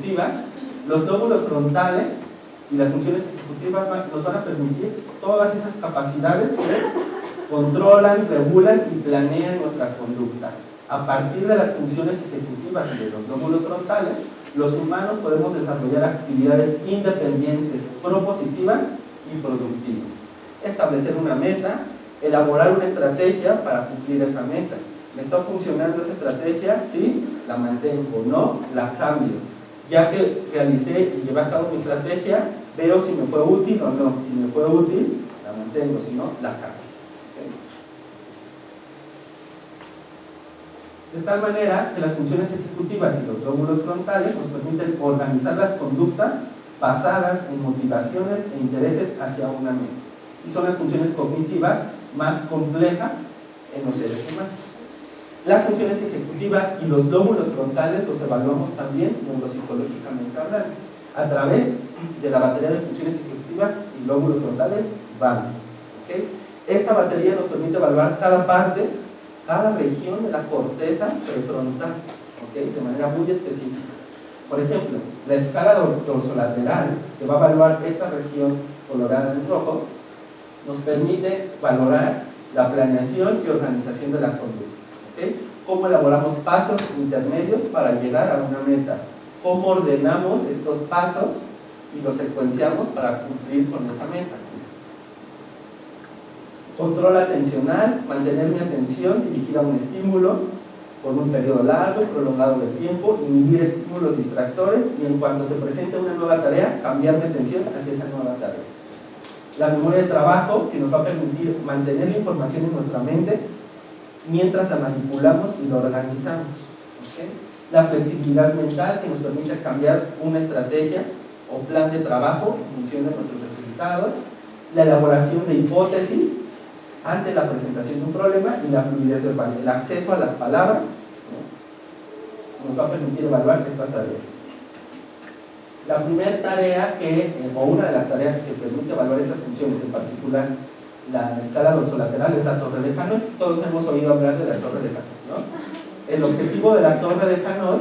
ejecutivas, los lóbulos frontales y las funciones ejecutivas nos van a permitir todas esas capacidades que controlan, regulan y planean nuestra conducta. A partir de las funciones ejecutivas y de los lóbulos frontales, los humanos podemos desarrollar actividades independientes, propositivas y productivas. Establecer una meta, elaborar una estrategia para cumplir esa meta. ¿Me está funcionando esa estrategia? Sí, la mantengo, no, la cambio. Ya que realicé y llevé a cabo mi estrategia, veo si me fue útil o no. Si me fue útil, la mantengo, si no, la cambio. De tal manera que las funciones ejecutivas y los lóbulos frontales nos permiten organizar las conductas basadas en motivaciones e intereses hacia una meta. Y son las funciones cognitivas más complejas en los seres humanos. Las funciones ejecutivas y los lóbulos frontales los evaluamos también neuropsicológicamente hablando, a través de la batería de funciones ejecutivas y lóbulos frontales BAM. ¿Okay? Esta batería nos permite evaluar cada parte, cada región de la corteza prefrontal, ¿okay? De manera muy específica. Por ejemplo, la escala dorsolateral, que va a evaluar esta región colorada en rojo, nos permite valorar la planeación y organización de la conducta. ¿Okay? Cómo elaboramos pasos intermedios para llegar a una meta, cómo ordenamos estos pasos y los secuenciamos para cumplir con esta meta. Control atencional, mantener mi atención dirigida a un estímulo por un periodo largo, prolongado de tiempo, inhibir estímulos distractores y en cuanto se presente una nueva tarea, cambiar mi atención hacia esa nueva tarea. La memoria de trabajo, que nos va a permitir mantener la información en nuestra mente mientras la manipulamos y la organizamos. ¿Okay? La flexibilidad mental, que nos permite cambiar una estrategia o plan de trabajo en función de nuestros resultados. La elaboración de hipótesis ante la presentación de un problema y la fluidez verbal, el acceso a las palabras, ¿no? Nos va a permitir evaluar esta tarea. La primera tarea o una de las tareas que permite evaluar esas funciones, en particular la escala dorsolateral, es la torre de Hanoi. Todos hemos oído hablar de la torre de Hanoi, ¿no? El objetivo de la torre de Hanoi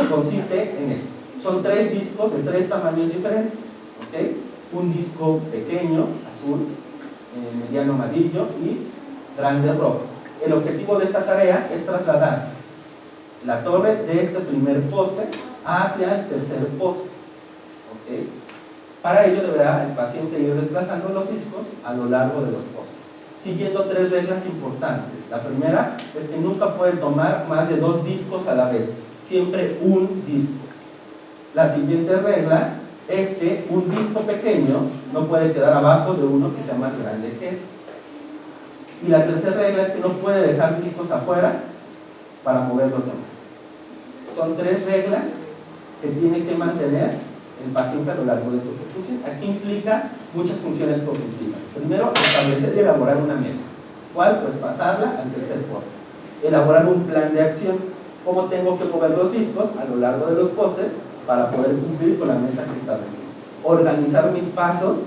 consiste en esto. Son 3 discos de 3 tamaños diferentes, ¿okay? Un disco pequeño, azul, mediano amarillo y grande rojo. El objetivo de esta tarea es trasladar la torre de este primer poste hacia el tercer poste. ¿Okay? Para ello deberá el paciente ir desplazando los discos a lo largo de los postes, siguiendo 3 reglas importantes. La primera es que nunca puede tomar más de 2 discos a la vez, siempre un disco. La siguiente regla es que un disco pequeño no puede quedar abajo de uno que sea más grande que él. Y la tercera regla es que no puede dejar discos afuera para mover los demás. Son 3 reglas que tiene que mantener el paciente a lo largo de su ejecución. Aquí implica muchas funciones cognitivas. Primero, establecer y elaborar una meta. ¿Cuál? Pues pasarla al tercer poste. Elaborar un plan de acción. ¿Cómo tengo que mover los discos a lo largo de los postes para poder cumplir con la meta que establecí? Organizar mis pasos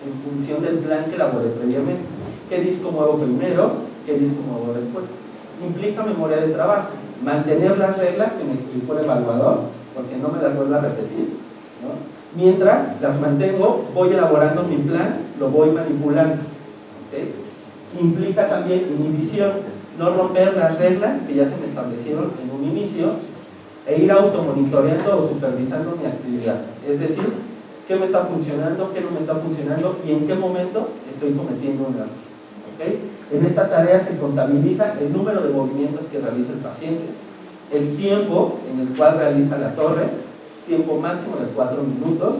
en función del plan que elaboré previamente. ¿Qué disco muevo primero? ¿Qué disco muevo después? Implica memoria de trabajo. Mantener las reglas que me explicó el evaluador, porque no me las vuelvo a repetir, ¿no? Mientras las mantengo, voy elaborando mi plan, lo voy manipulando. ¿Okay? Implica también inhibición, no romper las reglas que ya se me establecieron en un inicio e ir automonitoreando o supervisando mi actividad. Es decir, qué me está funcionando, qué no me está funcionando y en qué momento estoy cometiendo un error. ¿Okay? En esta tarea se contabiliza el número de movimientos que realiza el paciente, el tiempo en el cual realiza la torre, tiempo máximo de 4 minutos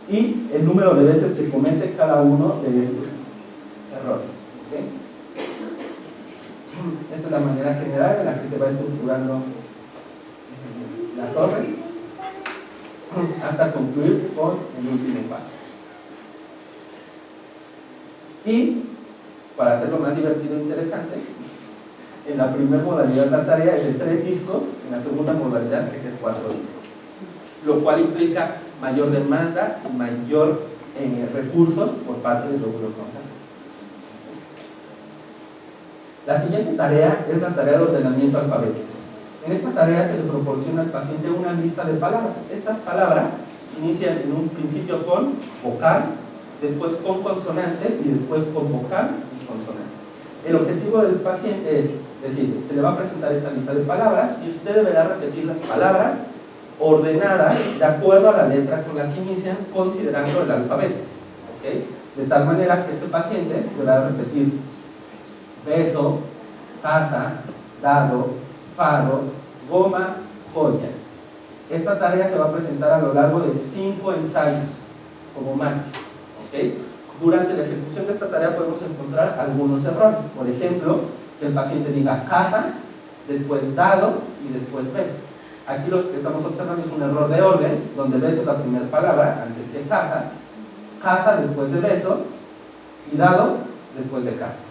y el número de veces que comete cada uno de estos errores. ¿Okay? Esta es la manera general en la que se va estructurando la torre hasta concluir con el último paso. Y para hacerlo más divertido e interesante, en la primera modalidad la tarea es de 3 discos, en la segunda modalidad es de 4 discos, lo cual implica mayor demanda y mayor recursos por parte del lóbulo frontal. La siguiente tarea es la tarea de ordenamiento alfabético. En esta tarea se le proporciona al paciente una lista de palabras. Estas palabras inician en un principio con vocal, después con consonante y después con vocal y consonante. El objetivo del paciente es decir, se le va a presentar esta lista de palabras y usted deberá repetir las palabras ordenadas de acuerdo a la letra con la que inician, considerando el alfabeto. ¿Okay? De tal manera que este paciente deberá repetir beso, taza, dado, faro, goma, joya. Esta tarea se va a presentar a lo largo de 5 ensayos como máximo. ¿Okay? Durante la ejecución de esta tarea podemos encontrar algunos errores. Por ejemplo, que el paciente diga casa, después dado y después beso. Aquí lo que estamos observando es un error de orden, donde beso es la primera palabra antes que casa, casa después de beso y dado después de casa.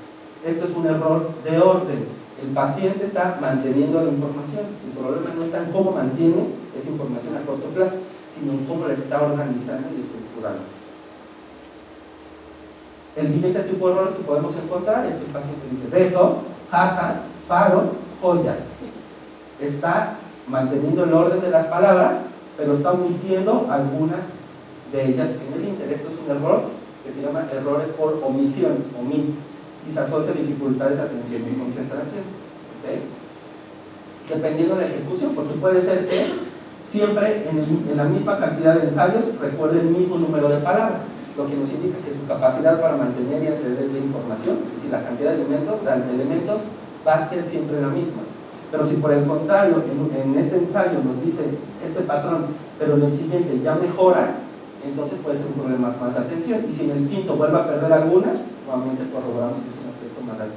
Esto es un error de orden. El paciente está manteniendo la información. Su problema no está en cómo mantiene esa información a corto plazo, sino en cómo la está organizando y estructurando. El siguiente tipo de error que podemos encontrar es que el paciente dice beso, casa, faro, joya. Está manteniendo el orden de las palabras, pero está omitiendo algunas de ellas en el ínter. Esto es un error que se llama errores por omisión, omit, y se asocia a dificultades de atención y concentración. ¿Okay? Dependiendo de la ejecución, porque puede ser que siempre en la misma cantidad de ensayos recuerde el mismo número de palabras, lo que nos indica que su capacidad para mantener y entender la información, es decir, la cantidad de elementos va a ser siempre la misma. Pero si por el contrario en este ensayo nos dice este patrón, pero en el siguiente ya mejora, entonces puede ser un problema más de atención. Y si en el quinto vuelve a perder algunas, nuevamente corroboramos que es un aspecto más alto.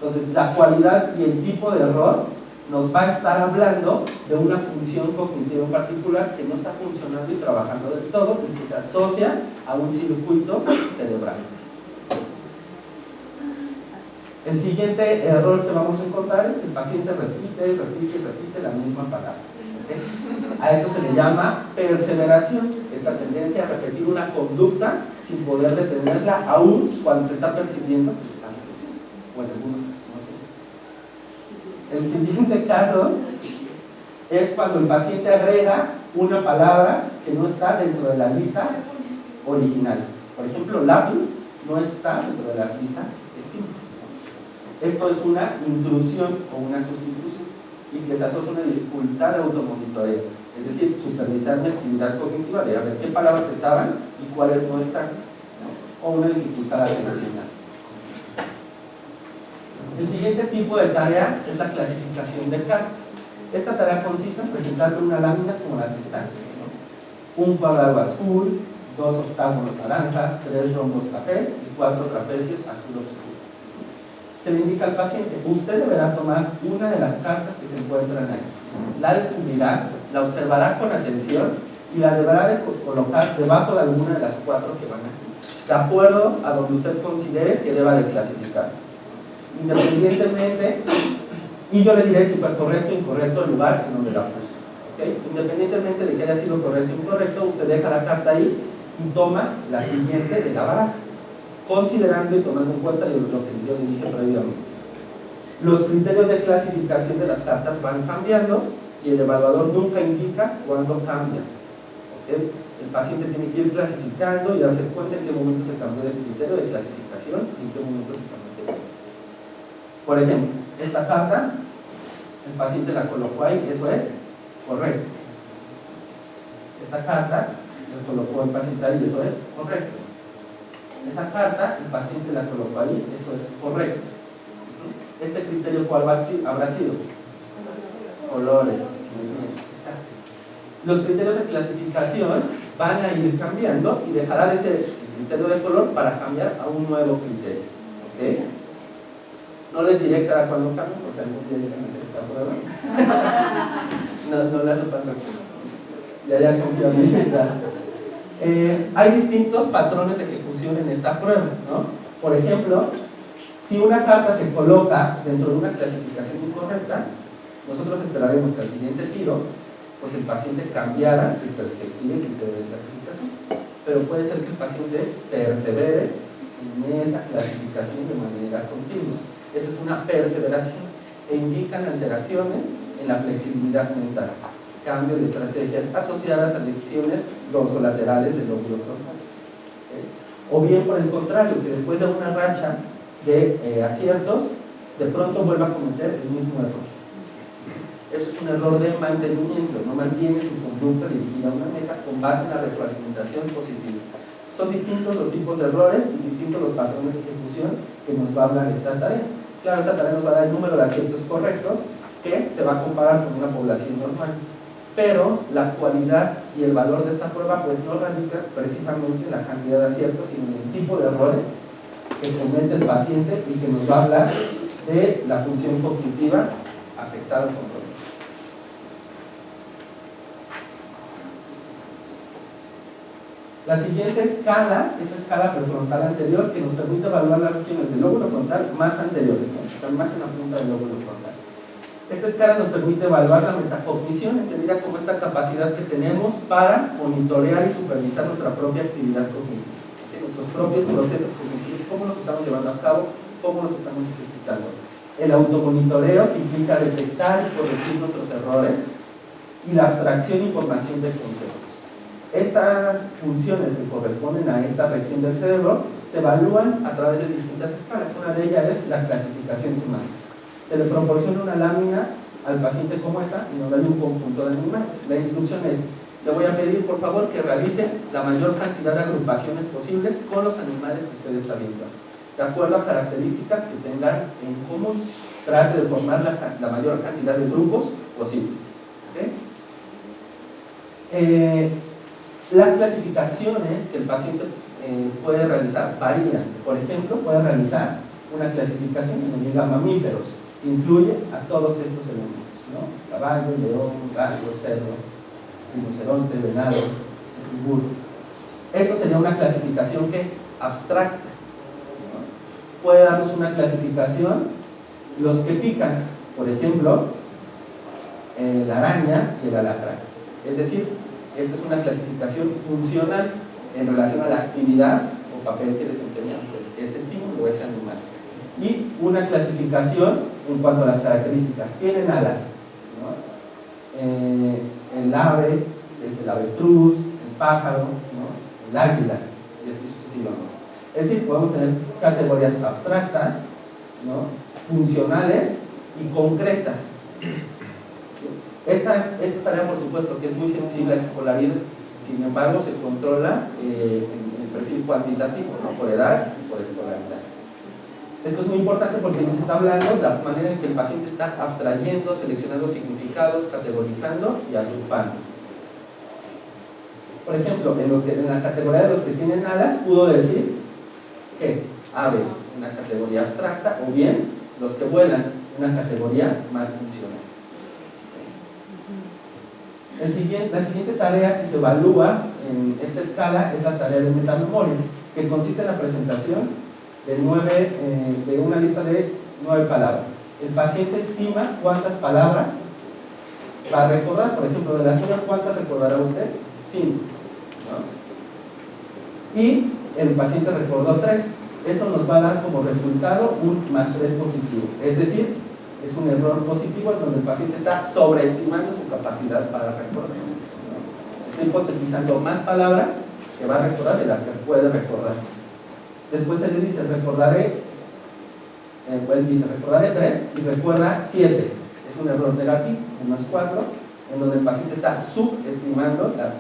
Entonces, la cualidad y el tipo de error nos va a estar hablando de una función cognitiva en particular que no está funcionando y trabajando del todo y que se asocia a un circuito cerebral. El siguiente error que vamos a encontrar es que el paciente repite la misma palabra. ¿Okay? A eso se le llama perseveración, esta tendencia a repetir una conducta sin poder detenerla aún cuando se está percibiendo que se está repitiendo. O en algunos casos, no sé. El siguiente caso es cuando el paciente agrega una palabra que no está dentro de la lista original. Por ejemplo, lápiz no está dentro de las listas estímulos. Esto es una intrusión o una sustitución y que se asocia a una dificultad de automonitoreo, es decir, supervisar mi actividad cognitiva de a ver qué palabras estaban y cuáles no están, ¿no? O una dificultad atencional. El siguiente tipo de tarea es la clasificación de cartas. Esta tarea consiste en presentarle una lámina como las que están, ¿no? Un cuadrado azul, 2 octágonos naranjas, 3 rombos cafés y 4 trapecios azul oscuro. Se le indica al paciente, usted deberá tomar una de las cartas que se encuentran ahí, la descubrirá, la observará con atención y la deberá de colocar debajo de alguna de las 4 que van aquí, de acuerdo a donde usted considere que deba de clasificarse. Independientemente, y yo le diré si fue correcto o incorrecto el lugar en donde la puso. ¿Okay? Independientemente de que haya sido correcto o incorrecto, usted deja la carta ahí y toma la siguiente de la baraja, considerando y tomando en cuenta lo que yo le dije previamente. Los criterios de clasificación de las cartas van cambiando y el evaluador nunca indica cuándo cambian. ¿Okay? El paciente tiene que ir clasificando y darse cuenta en qué momento se cambió el criterio de clasificación y en qué momento se está manteniendo. Por ejemplo, esta carta, el paciente la colocó ahí, eso es correcto. Esta carta, la colocó el paciente ahí, eso es correcto. Esa carta, el paciente la colocó ahí, eso es correcto. ¿Este criterio cuál habrá sido? Colores. Muy bien, exacto. Los criterios de clasificación van a ir cambiando y dejará de ser el criterio de color para cambiar a un nuevo criterio. ¿Okay? No les diré cada cuándo cambio, porque algún día llegan a hacer esta prueba. No la sepan ya confiabilidad. Hay distintos patrones de ejecución en esta prueba, ¿no? Por ejemplo, si una carta se coloca dentro de una clasificación incorrecta, nosotros esperaremos que al siguiente giro, pues el paciente cambiara su perspectiva y criterio de clasificación. Pero puede ser que el paciente persevere en esa clasificación de manera continua. Esa es una perseveración. e indican alteraciones en la flexibilidad mental, cambio de estrategias asociadas a lesiones dorsolaterales del lóbulo frontal. O bien por el contrario, que después de una racha de aciertos, de pronto vuelva a cometer el mismo error. Eso es un error de mantenimiento, no mantiene su conducta dirigida a una meta con base en la retroalimentación positiva. Son distintos los tipos de errores y distintos los patrones de ejecución que nos va a hablar esta tarea. Claro, esta tarea nos va a dar el número de aciertos correctos que se va a comparar con una población normal. Pero la cualidad y el valor de esta prueba pues no radica precisamente en la cantidad de aciertos, sino en el tipo de errores que comete el paciente y que nos va a hablar de la función cognitiva afectada con problemas. La siguiente escala es la escala prefrontal anterior, que nos permite evaluar las regiones del lóbulo frontal más anteriores, ¿no? Están más en la punta del lóbulo frontal. Esta escala nos permite evaluar la metacognición, entendida como esta capacidad que tenemos para monitorear y supervisar nuestra propia actividad cognitiva, nuestros propios procesos cognitivos, cómo los estamos llevando a cabo, cómo los estamos ejecutando. El automonitoreo, que implica detectar y corregir nuestros errores, y la abstracción y formación de conceptos. Estas funciones que corresponden a esta región del cerebro se evalúan a través de distintas escalas. Una de ellas es la clasificación semántica. Se le proporciona una lámina al paciente como esta y nos da un conjunto de animales. La instrucción es: le voy a pedir por favor que realice la mayor cantidad de agrupaciones posibles con los animales que usted está viendo, de acuerdo a características que tengan en común. Trate de formar la mayor cantidad de grupos posibles. ¿Okay? Las clasificaciones que el paciente puede realizar varían. Por ejemplo, puede realizar una clasificación que nos diga mamíferos, que incluye a todos estos elementos, ¿no? Caballo, león, gato, cerdo, rinoceronte, venado, burro. Esto sería una clasificación que abstracta, ¿no? Puede darnos una clasificación, los que pican, por ejemplo, la araña y el alacrán. Es decir, esta es una clasificación funcional en relación a la actividad o papel que desempeña pues, ese estímulo o ese animal. Y una clasificación en cuanto a las características. Tienen alas, ¿no? El ave, desde el avestruz, el pájaro, ¿no? El águila, y así sucesivamente. Es decir, podemos tener categorías abstractas, ¿no? Funcionales y concretas. Esta tarea, por supuesto, que es muy sensible a escolaridad, sin embargo, se controla en el perfil cuantitativo, ¿no? Por edad y por escolaridad. Esto es muy importante porque nos está hablando de la manera en que el paciente está abstrayendo, seleccionando significados, categorizando y agrupando. Por ejemplo, en la categoría de los que tienen alas, pudo decir que aves, una categoría abstracta, o bien los que vuelan, una categoría más funcional. La siguiente tarea que se evalúa en esta escala es la tarea de metamemoria, que consiste en la presentación de una lista de 9 palabras. El paciente estima cuántas palabras va a recordar. Por ejemplo, de las 9, ¿cuántas recordará usted? 5, ¿no? Y el paciente recordó 3. Eso nos va a dar como resultado un +3 positivo. Es decir, es un error positivo en donde el paciente está sobreestimando su capacidad para recordar, ¿no? Está hipotetizando más palabras que va a recordar de las que puede recordar. Después se le dice, recordaré 3 y recuerda 7. Es un error negativo, -4, en donde el paciente está subestimando las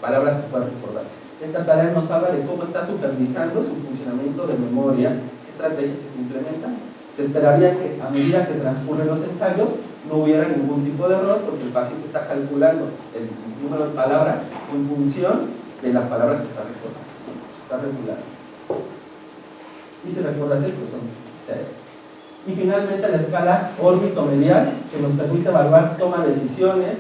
palabras que puede recordar. Esta tarea nos habla de cómo está supervisando su funcionamiento de memoria, qué estrategias se implementan. Se esperaría que a medida que transcurren los ensayos no hubiera ningún tipo de error, porque el paciente está calculando el número de palabras en función de las palabras que está recordando. Está regulando. Y si recuerdas esto, son 0. Y finalmente la escala órbito-medial, que nos permite evaluar toma de decisiones,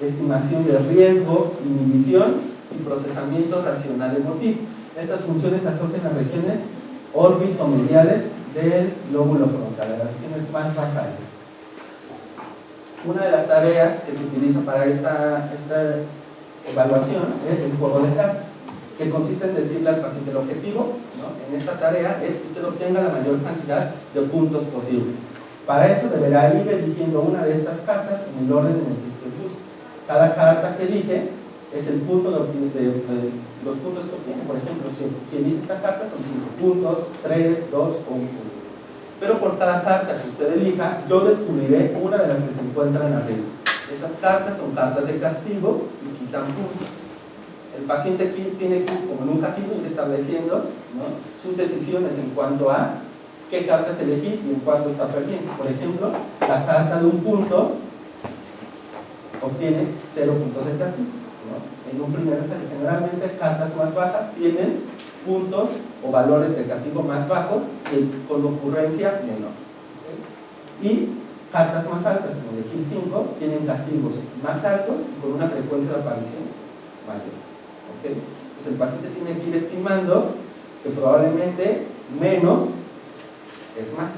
estimación de riesgo, inhibición y procesamiento racional emotivo. Estas funciones se asocian a regiones órbito-mediales del lóbulo frontal, las regiones más basales. Una de las tareas que se utiliza para esta evaluación es el juego de cartas, que consiste en decirle al paciente el objetivo, ¿no? En esta tarea es que usted obtenga la mayor cantidad de puntos posibles. Para eso deberá ir eligiendo una de estas cartas en el orden en el que usted gusta. Cada carta que elige es el punto pues, los puntos que obtiene. Por ejemplo, si elige esta carta son 5 puntos, 3, 2 o 1 punto. Pero por cada carta que usted elija, yo descubriré una de las que se encuentran arriba. Esas cartas son cartas de castigo y quitan puntos. El paciente aquí tiene que, como en un casino, ir estableciendo, ¿no?, sus decisiones en cuanto a qué cartas elegir y en cuánto está perdiendo. Por ejemplo, la carta de un punto obtiene 0 puntos de castigo, ¿no? En un primer ensayo, generalmente cartas más bajas tienen puntos o valores de castigo más bajos que con ocurrencia menor. ¿Okay? Y cartas más altas, como de Gil 5, tienen castigos más altos y con una frecuencia de aparición mayor. ¿Okay? Entonces el paciente tiene que ir estimando que probablemente menos es más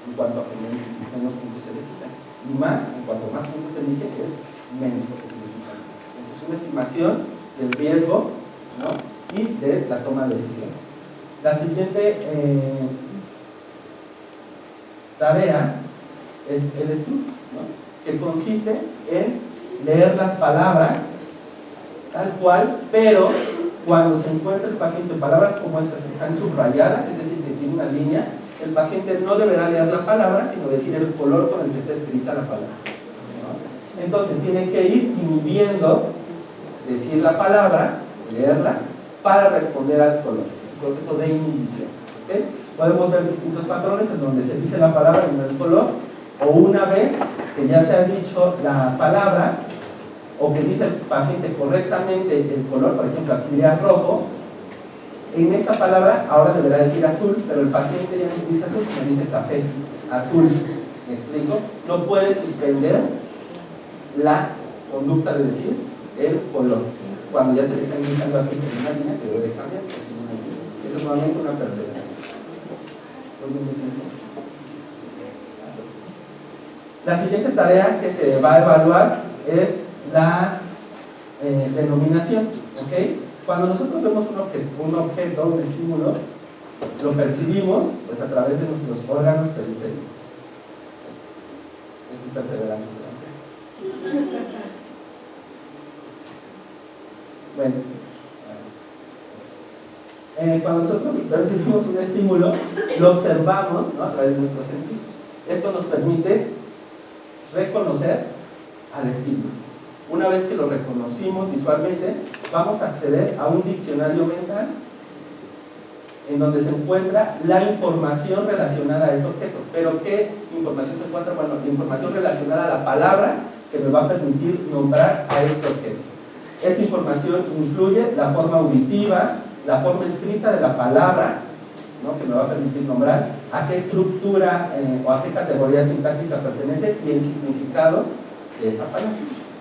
en cuanto a que menos puntos se le quitan, y más en cuanto más puntos se elige es menos porque se le quitan. Entonces es una estimación del riesgo, ¿no?, y de la toma de decisiones. La siguiente tarea es el estudio, ¿no?, que consiste en leer las palabras tal cual, pero cuando se encuentra el paciente palabras como estas que están subrayadas, es decir, que tiene una línea, el paciente no deberá leer la palabra, sino decir el color con el que está escrita la palabra, ¿no? Entonces tiene que ir inhibiendo decir la palabra, leerla, para responder al color, proceso de inhibición. ¿Okay? Podemos ver distintos patrones en donde se dice la palabra y no el color, o una vez que ya se ha dicho la palabra, o que dice el paciente correctamente el color, por ejemplo aquí diría rojo, en esta palabra ahora deberá decir azul, pero el paciente ya no dice azul, sino dice café, azul. ¿Me explico? No puede suspender la conducta de decir el color, cuando ya se le está indicando aquí en una línea que debe cambiar, pues en una línea. Eso es nuevamente una perseverancia. La siguiente tarea que se va a evaluar es la denominación. ¿Okay? Cuando nosotros vemos un objeto, un estímulo, lo percibimos pues, a través de nuestros órganos periféricos. Es perseverancia. Bueno, cuando nosotros percibimos un estímulo, lo observamos, ¿no?, a través de nuestros sentidos. Esto nos permite reconocer al estímulo. Una vez que lo reconocimos visualmente, vamos a acceder a un diccionario mental en donde se encuentra la información relacionada a ese objeto. ¿Pero qué información se encuentra? Bueno, la información relacionada a la palabra que me va a permitir nombrar a este objeto. Esa información incluye la forma auditiva, la forma escrita de la palabra, ¿no?, que me va a permitir nombrar, a qué estructura o a qué categoría sintáctica pertenece y el significado de esa palabra.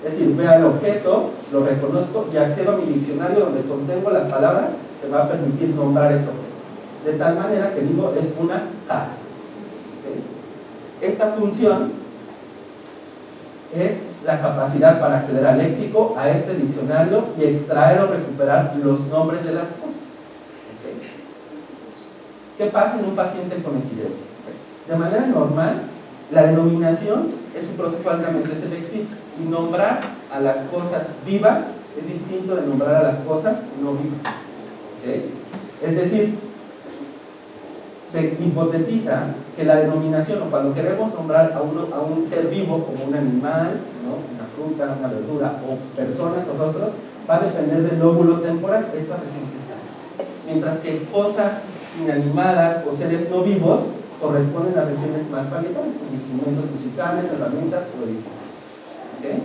Es decir, veo el objeto, lo reconozco y accedo a mi diccionario donde contengo las palabras que me va a permitir nombrar este objeto. De tal manera que digo, es una casa. ¿Okay? Esta función es la capacidad para acceder al léxico, a este diccionario y extraer o recuperar los nombres de las cosas. ¿Okay? ¿Qué pasa en un paciente con epilepsia? De manera normal, la denominación es un proceso altamente selectivo y nombrar a las cosas vivas es distinto de nombrar a las cosas no vivas. ¿Okay? Es decir, se hipotetiza que la denominación, o cuando queremos nombrar a un ser vivo como un animal, ¿no?, una fruta, una verdura, o personas o rostros, va a depender del lóbulo temporal, esta región que está. Mientras que cosas inanimadas o seres no vivos corresponden a regiones más parietales, como instrumentos musicales, herramientas o edificios. ¿Okay?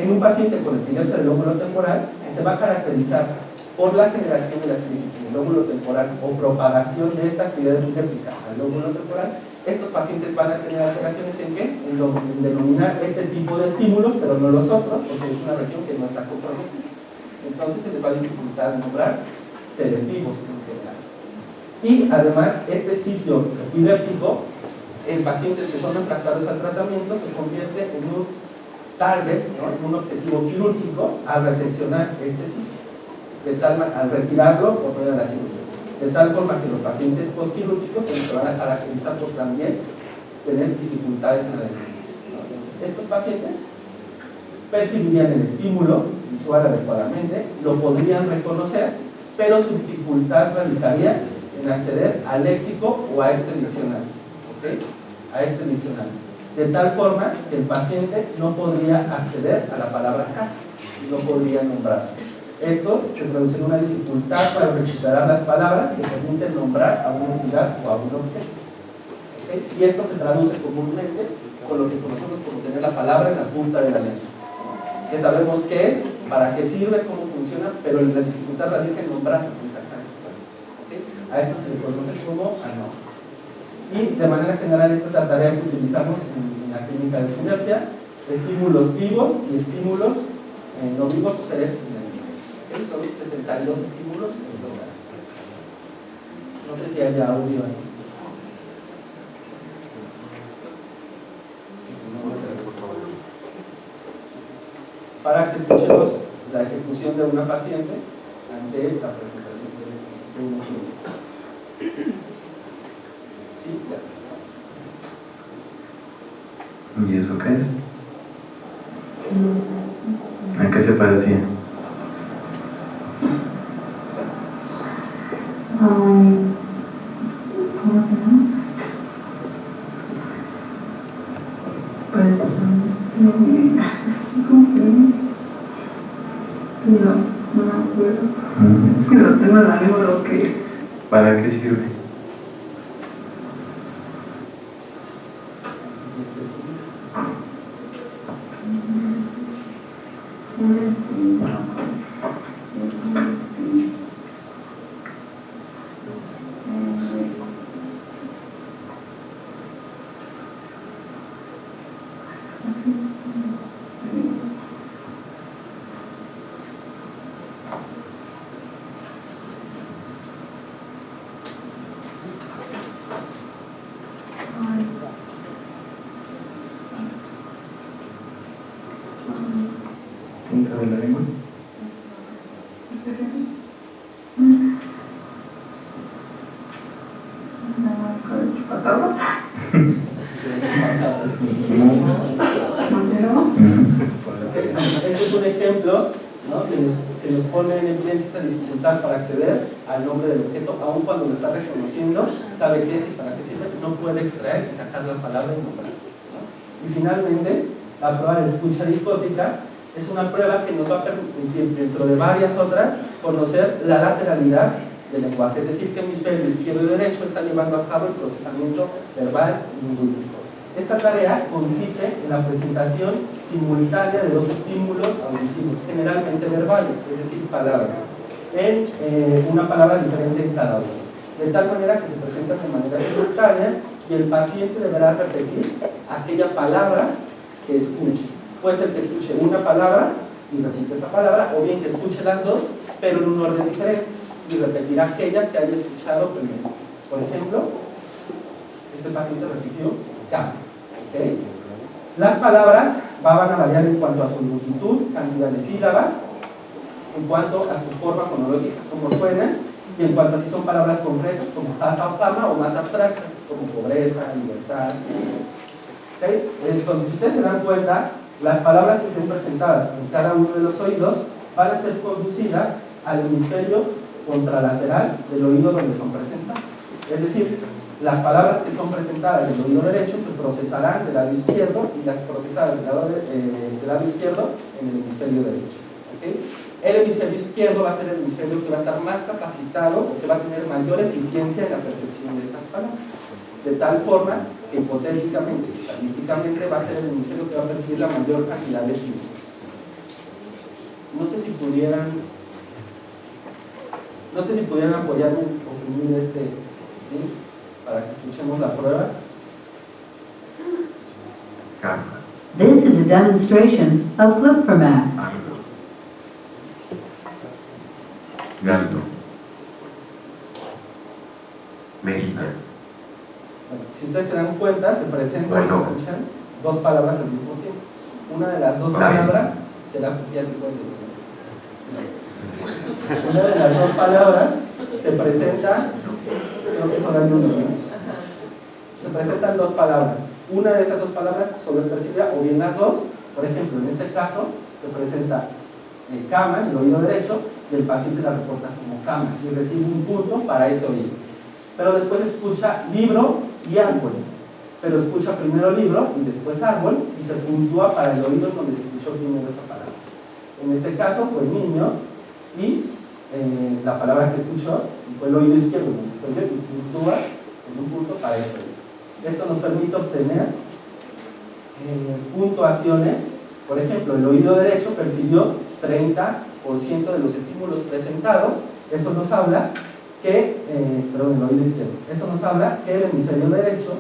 En un paciente con epilepsia del lóbulo temporal, se va a caracterizar por la generación de las crisis en el lóbulo temporal o propagación de esta actividad epiléptica al lóbulo temporal. Estos pacientes van a tener alteraciones en qué? En denominar este tipo de estímulos, pero no los otros, porque es una región que no está comprometida. Entonces se les va a dificultar nombrar seres vivos en general. Y además, este sitio epiléptico, en pacientes que son refractarios al tratamiento, se convierte en un target, ¿no?, en un objetivo quirúrgico al recepcionar este sitio. De tal manera, al retirarlo o poner la cirugía. de tal forma que los pacientes postquirúrgicos se van a caracterizar por también tener dificultades en la identificación. Estos pacientes percibirían el estímulo visual adecuadamente, lo podrían reconocer, pero su dificultad radicaría en acceder al léxico o a este diccionario, ¿okay? A este diccionario, de tal forma que el paciente no podría acceder a la palabra casa, no podría nombrarla. Esto se traduce en una dificultad para recuperar las palabras que permiten nombrar a una entidad o a un objeto, ¿okay? Y esto se traduce comúnmente con lo que conocemos como tener la palabra en la punta de la lengua, que sabemos qué es, para qué sirve, cómo funciona, pero la dificultad radica en nombrarlo exactamente, ¿okay? A esto se le conoce como anónimo. Y de manera general esta es la tarea que utilizamos en la clínica de epilepsia: estímulos vivos y estímulos no vivos o seres inanimados. ¿Okay? Son 62 estímulos en total. No sé si haya audio ahí. Para que escuchemos la ejecución de una paciente ante la presentación de un estímulo. Sí, ya. ¿Y eso qué es? ¿A qué se parecía? ¿Cómo se llama? Pues, ¿cómo se llama? No me acuerdo. Pero tengo la lengua lo que... ¿Para qué sirve? ¿Punta de la lengua? Este es un ejemplo, ¿no?, que nos pone en evidencia esta dificultad para acceder al nombre del objeto, aun cuando lo está reconociendo, sabe qué es y para qué sirve, no puede extraer y sacar la palabra y nombrar, ¿no? Y finalmente, la prueba de escucha dicótica es una prueba que nos va a permitir, dentro de varias otras, conocer la lateralidad del lenguaje, es decir, que hemisferio izquierdo y derecho están llevando a cabo el procesamiento verbal y lingüístico. Esta tarea consiste en la presentación simultánea de dos estímulos auditivos, generalmente verbales, es decir, palabras, en una palabra diferente en cada uno, de tal manera que se presentan de manera simultánea y el paciente deberá repetir aquella palabra que escuche. Puede ser que escuche una palabra y repite esa palabra, o bien que escuche las dos, pero en un orden diferente, y repetirá aquella que haya escuchado primero. Por ejemplo, este paciente repitió cambio. ¿Okay? Las palabras van a variar en cuanto a su longitud, cantidad de sílabas, en cuanto a su forma fonológica, como suenan, y en cuanto a si son palabras concretas, como casa o fama, o más abstractas, como pobreza, libertad. ¿Okay? Entonces, si ustedes se dan cuenta, las palabras que sean presentadas en cada uno de los oídos van a ser conducidas al hemisferio contralateral del oído donde son presentadas. Es decir, las palabras que son presentadas del oído derecho se procesarán del lado izquierdo y las procesadas del lado izquierdo en el hemisferio derecho. ¿Okay? El hemisferio izquierdo va a ser el hemisferio que va a estar más capacitado o que va a tener mayor eficiencia en la percepción de estas palabras. De tal forma que hipotéticamente, estadísticamente, va a ser el hemisferio que va a percibir la mayor cantidad de estímulos. No sé si pudieran apoyarme un poquito ¿sí?, para que escuchemos la prueba. This is a demonstration of Flip4Math. Gato. Mejita. Bueno, si ustedes se dan cuenta, se presentan y se escuchan dos palabras al mismo tiempo. Una de las dos palabras será, ya se puede decir. Una de las dos palabras se presenta, creo que son algunos, ¿no? Se presentan dos palabras. Una de esas dos palabras solo es percibida, o bien las dos. Por ejemplo, en este caso se presenta cama en el oído derecho y el paciente la reporta como cama y recibe un punto para ese oído. Pero después escucha libro y árbol. Pero escucha primero libro y después árbol y se puntúa para el oído donde se escuchó primero esa palabra. En este caso fue niño y la palabra que escuchó fue el oído izquierdo, donde se oye y puntúa en un punto para ese oído. Esto nos permite obtener puntuaciones. Por ejemplo, el oído derecho percibió 30% de los estímulos presentados. Eso nos habla que, perdón, el oído izquierdo. Eso nos habla que el hemisferio derecho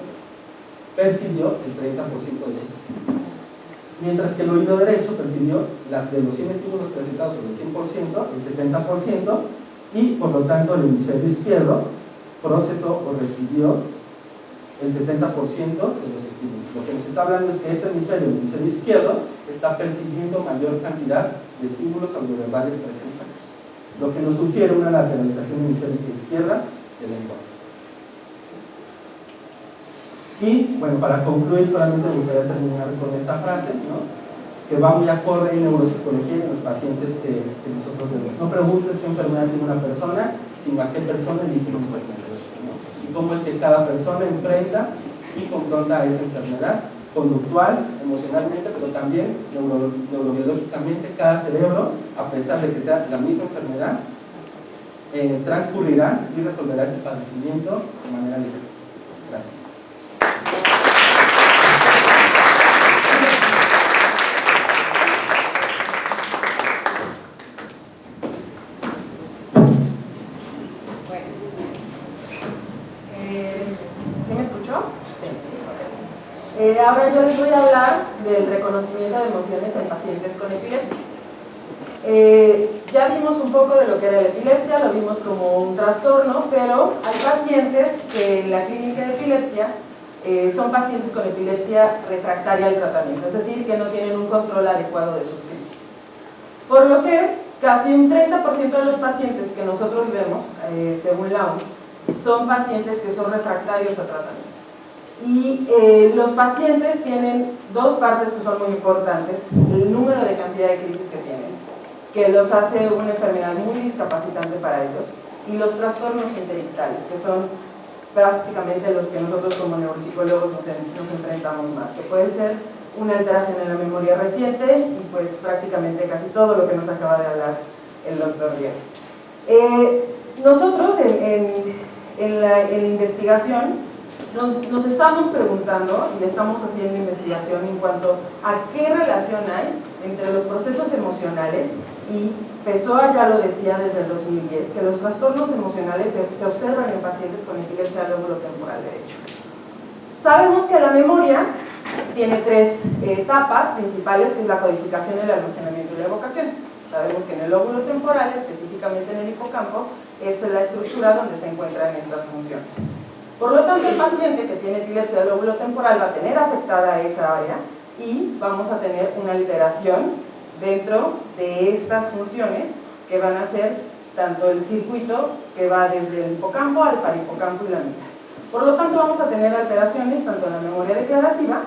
percibió el 30% de esos estímulos. Mientras que el oído derecho percibió de los 100 estímulos presentados sobre el 100%, el 70%, y por lo tanto el hemisferio izquierdo procesó o recibió el 70% de los estímulos. Lo que nos está hablando es que este hemisferio, el hemisferio izquierdo, está percibiendo mayor cantidad de estímulos audioverbales presentados, lo que nos sugiere una lateralización hemisférica izquierda del lenguaje. Y bueno, para concluir, solamente me gustaría terminar con esta frase, ¿no?, que va muy acorde en neuropsicología y en los pacientes que nosotros vemos. No preguntes qué enfermedad tiene una persona, sino a qué persona elige un enfermedad, ¿no? Y cómo es que cada persona enfrenta y confronta a esa enfermedad conductual, emocionalmente, pero también neurobiológicamente. Cada cerebro, a pesar de que sea la misma enfermedad, transcurrirá y resolverá este padecimiento de manera diferente. Gracias. Ahora yo les voy a hablar del reconocimiento de emociones en pacientes con epilepsia. Ya vimos un poco de lo que era la epilepsia, lo vimos como un trastorno, pero hay pacientes que en la clínica de epilepsia son pacientes con epilepsia refractaria al tratamiento, es decir, que no tienen un control adecuado de sus crisis. Por lo que casi un 30% de los pacientes que nosotros vemos, según la OMS, son pacientes que son refractarios a tratamiento. Y los pacientes tienen dos partes que son muy importantes: el número de cantidad de crisis que tienen, que los hace una enfermedad muy discapacitante para ellos, y los trastornos intelectuales, que son prácticamente los que nosotros como neuropsicólogos nos enfrentamos más, que puede ser una alteración en la memoria reciente y pues prácticamente casi todo lo que nos acaba de hablar el doctor Diego. Nosotros en la investigación nos estamos preguntando y estamos haciendo investigación en cuanto a qué relación hay entre los procesos emocionales, y Pessoa ya lo decía desde el 2010, que los trastornos emocionales se observan en pacientes con epilepsia del lóbulo temporal derecho. Sabemos que la memoria tiene tres etapas principales, que es la codificación, el almacenamiento y la evocación. Sabemos que en el lóbulo temporal, específicamente en el hipocampo, es la estructura donde se encuentran estas funciones. Por lo tanto, el paciente que tiene epilepsia del lóbulo temporal va a tener afectada esa área y vamos a tener una alteración dentro de estas funciones que van a ser tanto el circuito que va desde el hipocampo al parahipocampo y la mitad. Por lo tanto, vamos a tener alteraciones tanto en la memoria declarativa,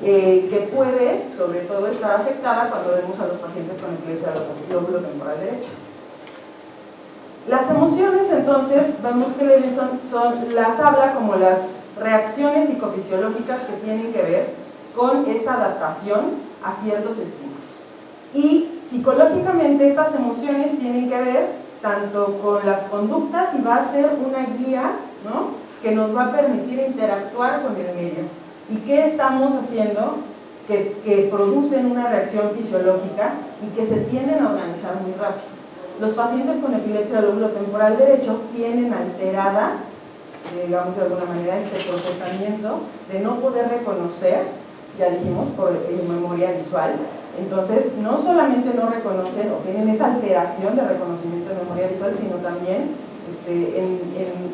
que puede, sobre todo, estar afectada cuando vemos a los pacientes con epilepsia del lóbulo temporal derecho. Las emociones, entonces, vemos que las habla como las reacciones psicofisiológicas que tienen que ver con esta adaptación a ciertos estímulos. Y psicológicamente estas emociones tienen que ver tanto con las conductas, y va a ser una guía, ¿no?, que nos va a permitir interactuar con el medio. ¿Y qué estamos haciendo? Que producen una reacción fisiológica y que se tienden a organizar muy rápido. Los pacientes con epilepsia del lóbulo temporal derecho tienen alterada, digamos de alguna manera, este procesamiento de no poder reconocer, ya dijimos, por memoria visual. Entonces, no solamente no reconocen o tienen esa alteración de reconocimiento de memoria visual, sino también en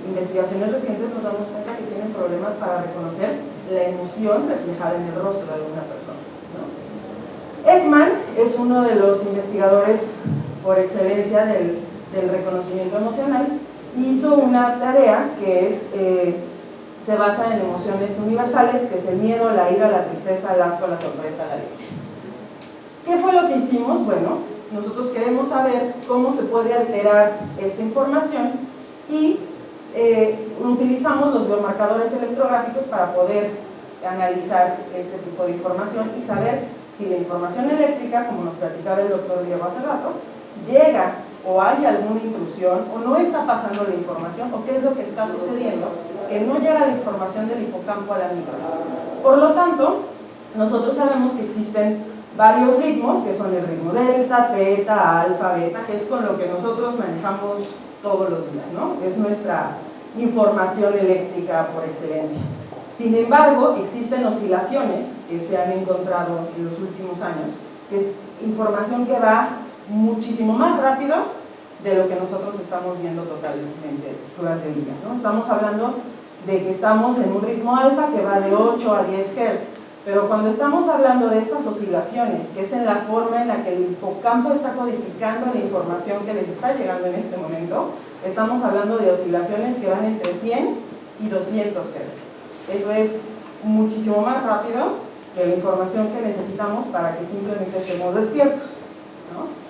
investigaciones recientes nos damos cuenta que tienen problemas para reconocer la emoción reflejada en el rostro de una persona, ¿no? Ekman es uno de los investigadores por excelencia del reconocimiento emocional, hizo una tarea que se basa en emociones universales, que es el miedo, la ira, la tristeza, el asco, la sorpresa, la alegría. ¿Qué fue lo que hicimos? Bueno, nosotros queremos saber cómo se puede alterar esta información y utilizamos los biomarcadores electrográficos para poder analizar este tipo de información y saber si la información eléctrica, como nos platicaba el doctor Diego hace rato, llega o hay alguna intrusión o no está pasando la información o qué es lo que está sucediendo, que no llega la información del hipocampo a la amígdala. Por lo tanto, nosotros sabemos que existen varios ritmos, que son el ritmo delta, teta, alfa, beta, que es con lo que nosotros manejamos todos los días, ¿no? Es nuestra información eléctrica por excelencia. Sin embargo, existen oscilaciones que se han encontrado en los últimos años, que es información que va muchísimo más rápido de lo que nosotros estamos viendo totalmente durante el día, ¿no? Estamos hablando de que estamos en un ritmo alfa que va de 8 a 10 Hz, pero cuando estamos hablando de estas oscilaciones, que es en la forma en la que el hipocampo está codificando la información que les está llegando en este momento, estamos hablando de oscilaciones que van entre 100 y 200 Hz. Eso es muchísimo más rápido que la información que necesitamos para que simplemente estemos despiertos, ¿no?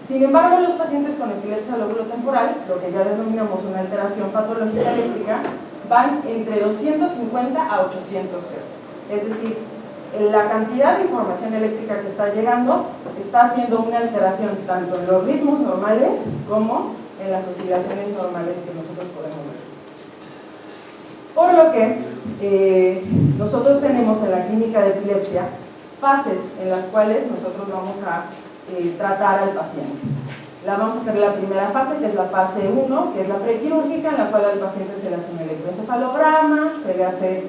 Sin embargo, los pacientes con epilepsia lobulotemporal, lo que ya denominamos una alteración patológica eléctrica, van entre 250 a 800 Hz. Es decir, la cantidad de información eléctrica que está llegando está haciendo una alteración tanto en los ritmos normales como en las oscilaciones normales que nosotros podemos ver. Por lo que nosotros tenemos en la clínica de epilepsia fases en las cuales nosotros vamos a tratar al paciente. Vamos a tener la primera fase, que es la fase 1, que es la prequirúrgica, en la cual al paciente se le hace un electroencefalograma, se le hace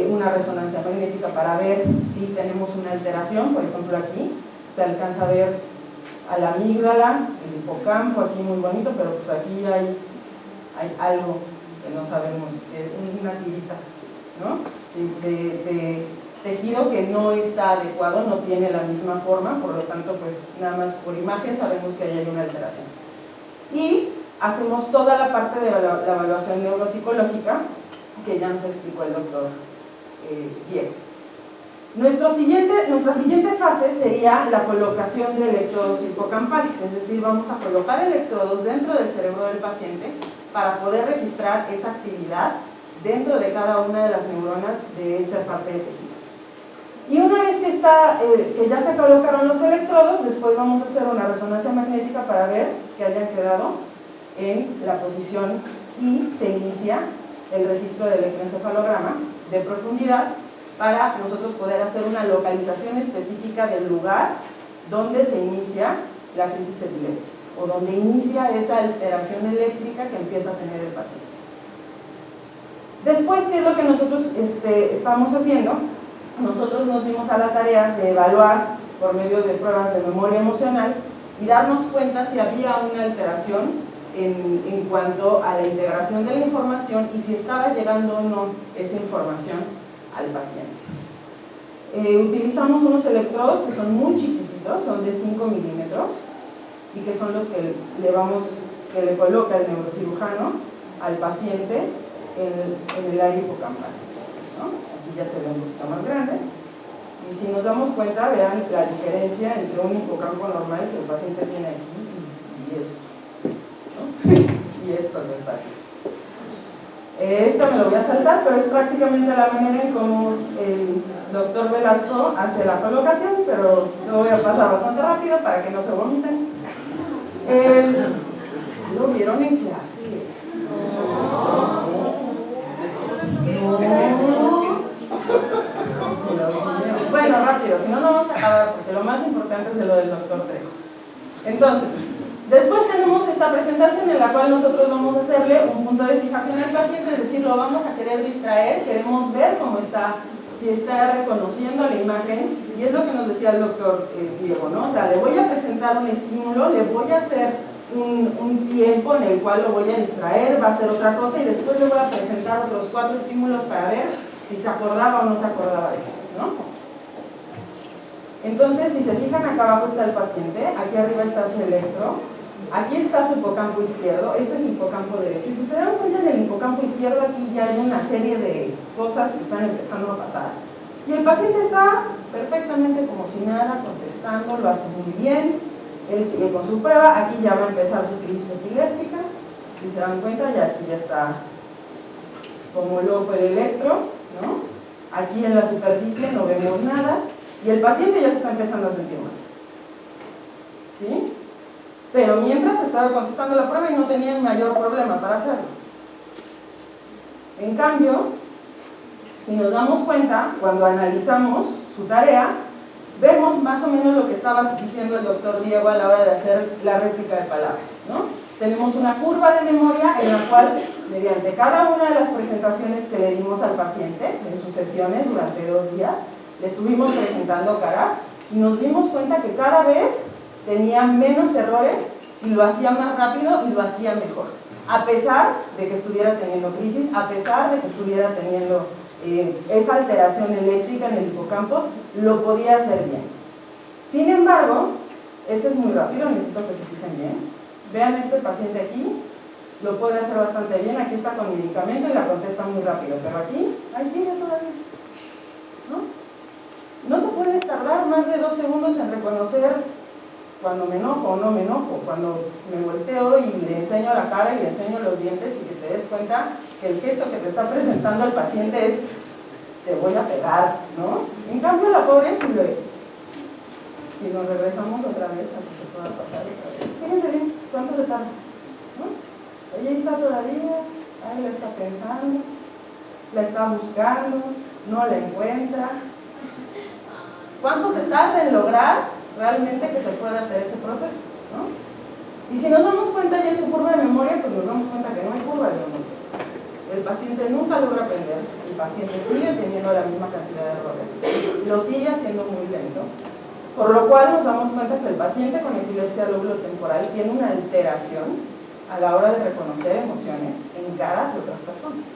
una resonancia magnética para ver si tenemos una alteración. Por ejemplo, aquí se alcanza a ver a la amígdala, el hipocampo, aquí muy bonito, pero pues aquí hay algo que no sabemos, una tirita, ¿no? de tejido que no está adecuado, no tiene la misma forma, por lo tanto, pues nada más por imagen sabemos que ahí hay una alteración. Y hacemos toda la parte de la evaluación neuropsicológica que ya nos explicó el doctor Diego. Nuestra siguiente fase sería la colocación de electrodos hipocampales, es decir, vamos a colocar electrodos dentro del cerebro del paciente para poder registrar esa actividad dentro de cada una de las neuronas de esa parte de tejido. Y una vez que ya se colocaron los electrodos, después vamos a hacer una resonancia magnética para ver que hayan quedado en la posición y se inicia el registro del electroencefalograma de profundidad para nosotros poder hacer una localización específica del lugar donde se inicia la crisis epiléptica o donde inicia esa alteración eléctrica que empieza a tener el paciente. Después, ¿qué es lo que nosotros estamos haciendo? Nosotros nos dimos a la tarea de evaluar por medio de pruebas de memoria emocional y darnos cuenta si había una alteración en cuanto a la integración de la información y si estaba llegando o no esa información al paciente. Utilizamos unos electrodos que son muy chiquititos, son de 5 milímetros y que son los que le coloca el neurocirujano al paciente en el área hipocampal, ¿no? Aquí ya se ve un poquito más grande y si nos damos cuenta, vean la diferencia entre un hipocampo normal que el paciente tiene aquí y esto, ¿no? Y esto que está aquí. Esta me lo voy a saltar, pero es prácticamente la manera en cómo el doctor Velasco hace la colocación, pero lo voy a pasar bastante rápido para que no se vomiten. Lo vieron en clase. Bueno, rápido, si no, no vamos a acabar, porque lo más importante es de lo del doctor Trejo. Entonces, después tenemos esta presentación en la cual nosotros vamos a hacerle un punto de fijación al paciente, es decir, lo vamos a querer distraer, queremos ver cómo está, si está reconociendo la imagen, y es lo que nos decía el doctor Diego, ¿no? O sea, le voy a presentar un estímulo, le voy a hacer un tiempo en el cual lo voy a distraer, va a hacer otra cosa, y después le voy a presentar otros 4 estímulos para ver si se acordaba o no se acordaba de él, ¿no? Entonces, si se fijan, acá abajo está el paciente, aquí arriba está su electro, Aquí está su hipocampo izquierdo, este es su hipocampo derecho. Y si se dan cuenta, en el hipocampo izquierdo aquí ya hay una serie de cosas que están empezando a pasar. Y el paciente está perfectamente como si nada, contestando, lo hace muy bien. Él sigue con su prueba, aquí ya va a empezar su crisis epiléptica. Si se dan cuenta, ya aquí ya está como loco el electro, ¿no? Aquí en la superficie no vemos nada y el paciente ya se está empezando a sentir mal. ¿Sí? Pero mientras estaba contestando la prueba y no tenía mayor problema para hacerlo. En cambio, si nos damos cuenta, cuando analizamos su tarea, vemos más o menos lo que estaba diciendo el doctor Diego a la hora de hacer la réplica de palabras, ¿no? Tenemos una curva de memoria en la cual, mediante cada una de las presentaciones que le dimos al paciente en sus sesiones durante 2 días, le estuvimos presentando caras y nos dimos cuenta que cada vez tenía menos errores y lo hacía más rápido y lo hacía mejor, a pesar de que estuviera teniendo crisis, a pesar de que estuviera teniendo esa alteración eléctrica en el hipocampo, lo podía hacer bien. Sin embargo, este es muy rápido, necesito que se fijen bien. Vean este paciente aquí, lo puede hacer bastante bien, aquí está con medicamento y la contesta muy rápido, pero aquí, ahí sigue todavía, ¿no? No te puedes tardar más de 2 segundos en reconocer cuando me enojo o no me enojo, cuando me volteo y le enseño la cara y le enseño los dientes y que te des cuenta que el gesto que te está presentando el paciente es te voy a pegar, ¿no? En cambio la pobre si nos regresamos otra vez a que se pueda pasar otra vez, fíjense bien cuánto se tarda, ¿no? Ella está todavía, ahí la está pensando, la está buscando, no la encuentra. ¿Cuánto se tarda en lograr realmente que se pueda hacer ese proceso, ¿no? Y si nos damos cuenta ya en su curva de memoria, pues nos damos cuenta que no hay curva de memoria. El paciente nunca logra aprender, el paciente sigue teniendo la misma cantidad de errores, lo sigue haciendo muy lento, por lo cual nos damos cuenta que el paciente con epilepsia lóbulo-temporal tiene una alteración a la hora de reconocer emociones en caras de otras personas.